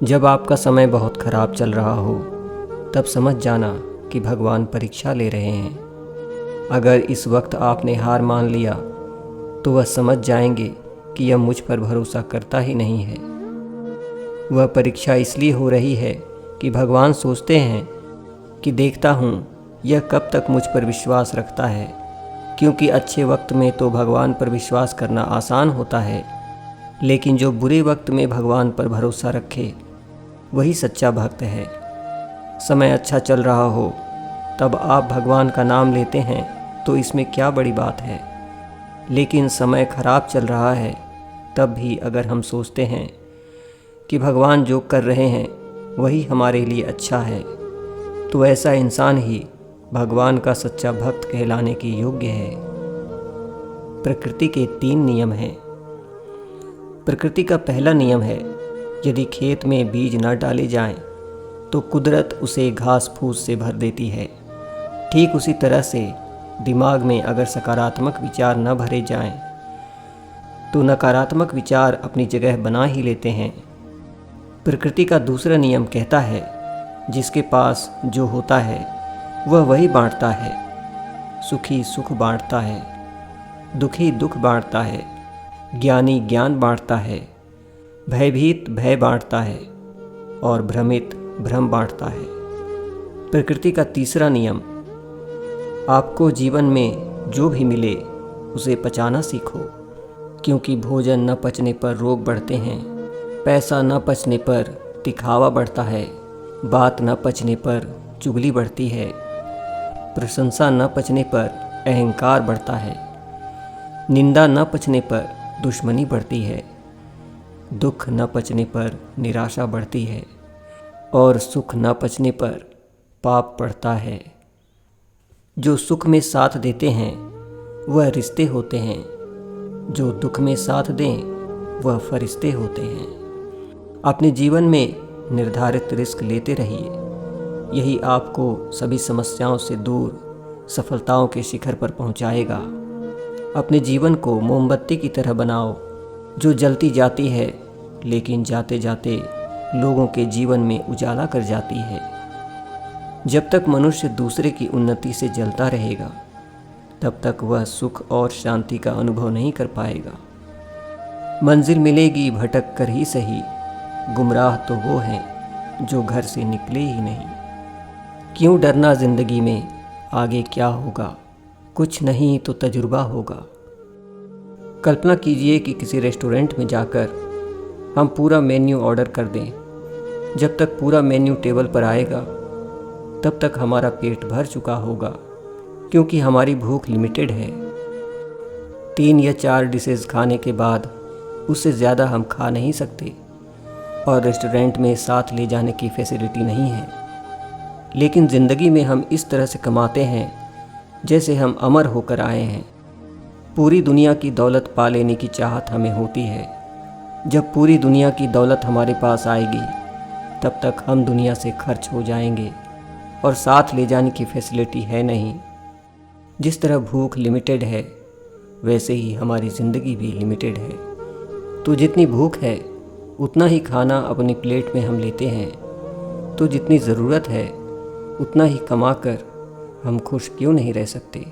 जब आपका समय बहुत खराब चल रहा हो तब समझ जाना कि भगवान परीक्षा ले रहे हैं। अगर इस वक्त आपने हार मान लिया तो वह समझ जाएंगे कि यह मुझ पर भरोसा करता ही नहीं है। वह परीक्षा इसलिए हो रही है कि भगवान सोचते हैं कि देखता हूँ यह कब तक मुझ पर विश्वास रखता है, क्योंकि अच्छे वक्त में तो भगवान पर विश्वास करना आसान होता है, लेकिन जो बुरे वक्त में भगवान पर भरोसा रखे वही सच्चा भक्त है। समय अच्छा चल रहा हो तब आप भगवान का नाम लेते हैं तो इसमें क्या बड़ी बात है, लेकिन समय खराब चल रहा है तब भी अगर हम सोचते हैं कि भगवान जो कर रहे हैं वही हमारे लिए अच्छा है, तो ऐसा इंसान ही भगवान का सच्चा भक्त कहलाने के योग्य है। प्रकृति के 3 नियम हैं। प्रकृति का पहला नियम है, यदि खेत में बीज न डाले जाएं, तो कुदरत उसे घास फूस से भर देती है। ठीक उसी तरह से दिमाग में अगर सकारात्मक विचार न भरे जाएं, तो नकारात्मक विचार अपनी जगह बना ही लेते हैं। प्रकृति का दूसरा नियम कहता है, जिसके पास जो होता है वह वही बांटता है। सुखी सुख बांटता है, दुखी दुख बांटता है, ज्ञानी ज्ञान बांटता है, भयभीत भय बांटता है और भ्रमित भ्रम बांटता है। प्रकृति का तीसरा नियम, आपको जीवन में जो भी मिले उसे पचाना सीखो, क्योंकि भोजन न पचने पर रोग बढ़ते हैं, पैसा न पचने पर दिखावा बढ़ता है, बात न पचने पर चुगली बढ़ती है, प्रशंसा न पचने पर अहंकार बढ़ता है, निंदा न पचने पर दुश्मनी बढ़ती है, दुख न पचने पर निराशा बढ़ती है और सुख न पचने पर पाप बढ़ता है। जो सुख में साथ देते हैं वह रिश्ते होते हैं, जो दुख में साथ दें वह फरिश्ते होते हैं। अपने जीवन में निर्धारित रिस्क लेते रहिए, यही आपको सभी समस्याओं से दूर सफलताओं के शिखर पर पहुंचाएगा। अपने जीवन को मोमबत्ती की तरह बनाओ, जो जलती जाती है लेकिन जाते जाते लोगों के जीवन में उजाला कर जाती है। जब तक मनुष्य दूसरे की उन्नति से जलता रहेगा तब तक वह सुख और शांति का अनुभव नहीं कर पाएगा। मंजिल मिलेगी भटक कर ही सही, गुमराह तो वो हैं जो घर से निकले ही नहीं। क्यों डरना जिंदगी में, आगे क्या होगा, कुछ नहीं तो तजुर्बा होगा। कल्पना कीजिए कि किसी रेस्टोरेंट में जाकर हम पूरा मेन्यू ऑर्डर कर दें। जब तक पूरा मेन्यू टेबल पर आएगा तब तक हमारा पेट भर चुका होगा, क्योंकि हमारी भूख लिमिटेड है। 3 या 4 डिशेस खाने के बाद उससे ज़्यादा हम खा नहीं सकते और रेस्टोरेंट में साथ ले जाने की फैसिलिटी नहीं है। लेकिन ज़िंदगी में हम इस तरह से कमाते हैं जैसे हम अमर होकर आए हैं। पूरी दुनिया की दौलत पा लेने की चाहत हमें होती है। जब पूरी दुनिया की दौलत हमारे पास आएगी तब तक हम दुनिया से खर्च हो जाएंगे और साथ ले जाने की फैसिलिटी है नहीं। जिस तरह भूख लिमिटेड है वैसे ही हमारी ज़िंदगी भी लिमिटेड है। तो जितनी भूख है उतना ही खाना अपनी प्लेट में हम लेते हैं, तो जितनी ज़रूरत है उतना ही कमाकर हम खुश क्यों नहीं रह सकते।